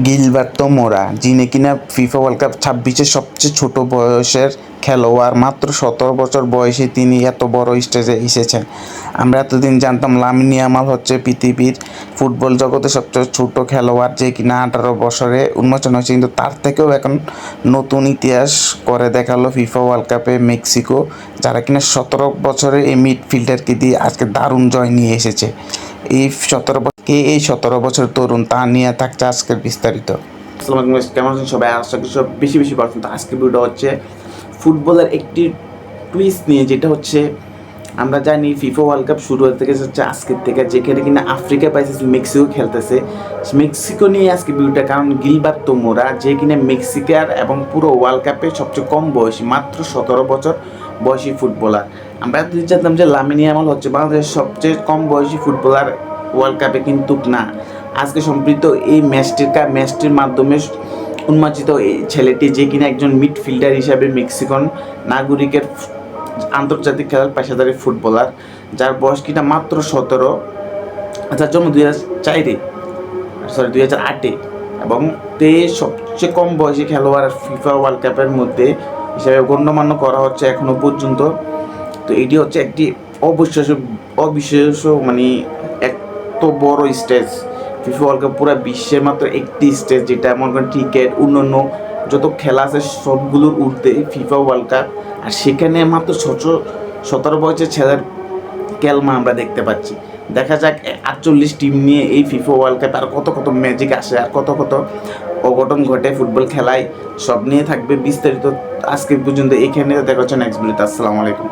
Gilberto মোরা, যিনি কিনা ফিফা ওয়ার্ল্ড কাপ 26-এর সবচেয়ে ছোট বয়সের খেলোয়াড়। মাত্র 17 বছর বয়সে তিনি এত বড় স্টেজে এসেছেন। আমরা এতদিন জানতাম লামিন ইয়ামাল হচ্ছে পৃথিবীর ফুটবল জগতে সবচেয়ে ছোট খেলোয়াড়, যে কিনা 18 বছরে উন্মোচন হয়েছে, কিন্তু তার থেকেও এখন নতুন ইতিহাস করে দেখালো ফিফা ওয়ার্ল্ড কাপে মেক্সিকো, যারা কিনা 17 বছরে এই মিডফিল্ডারকে দিয়ে আজকে দারুণ জয় নিয়ে এসেছে। এই 17 বছর তরুণ, তা নিয়ে থাকছে আজকের বিস্তারিত। আসসালামু আলাইকুম, কেমন আছেন সবাই? আশা করি সব বেশি বেশি পারছেন। তো আজকের ভিডিওটা হচ্ছে ফুটবলের একটি টুইস্ট নিয়ে, যেটা হচ্ছে আমরা জানি ফিফা ওয়ার্ল্ড কাপ শুরু হতে হচ্ছে আজকের থেকে, যেখানে কিনা আফ্রিকা পাইছে মেক্সিকো খেলতেছে। মেক্সিকো নিয়ে আজকে ভিডিওটা, কারণ গিলবার্তো মোরা, যে কিনা মেক্সিকার এবং পুরো ওয়ার্ল্ড কাপে সবচেয়ে কম বয়সী, মাত্র 17 বছর বয়সী ফুটবলার। আমরা এতদিন জানতাম যে লামিন ইয়ামাল হচ্ছে বাংলাদেশের সবচেয়ে কম বয়সী ফুটবলার ওয়ার্ল্ড কাপে, কিন্তু না। আজকে সম্পৃক্ত এই ম্যাচটির মাধ্যমে উন্মোচিত এই ছেলেটি, যে কিনা একজন মিডফিল্ডার হিসাবে মেক্সিকান নাগরিকের আন্তর্জাতিক খেলার পেশাদারী ফুটবলার, যার বয়স কিনা মাত্র 17, যার জন্ম 2008-এ, এবং তে সবচেয়ে কম বয়সী খেলোয়াড় ফিফা ওয়ার্ল্ড কাপের মধ্যে হিসাবে গণ্যমান্য করা হচ্ছে এখনো পর্যন্ত। তো এটি হচ্ছে একটি অবিশ্বাস্য মানে এত বড় স্টেজ ফিফা ওয়ার্ল্ড কাপ, পুরো বিশ্বের মাত্র একটি স্টেজ, যেটা মনে করেন ক্রিকেট অন্যান্য যত খেলা আছে সবগুলোর ঊর্ধ্বে ফিফা ওয়ার্ল্ড কাপ। আর সেখানে মাত্র 17 বছরের ছেলের খেলমা আমরা দেখতে পাচ্ছি। দেখা যাক 48 টিম নিয়ে এই ফিফা ওয়ার্ল্ড কাপ আর কত কত ম্যাজিক আসে, আর কত কত অঘটন ঘটে ফুটবল খেলায়, সব নিয়ে থাকবে বিস্তারিত আজকে পর্যন্ত। এখানে দেখা হচ্ছে নেক্সট ভিডিওতে। আসসালামু আলাইকুম।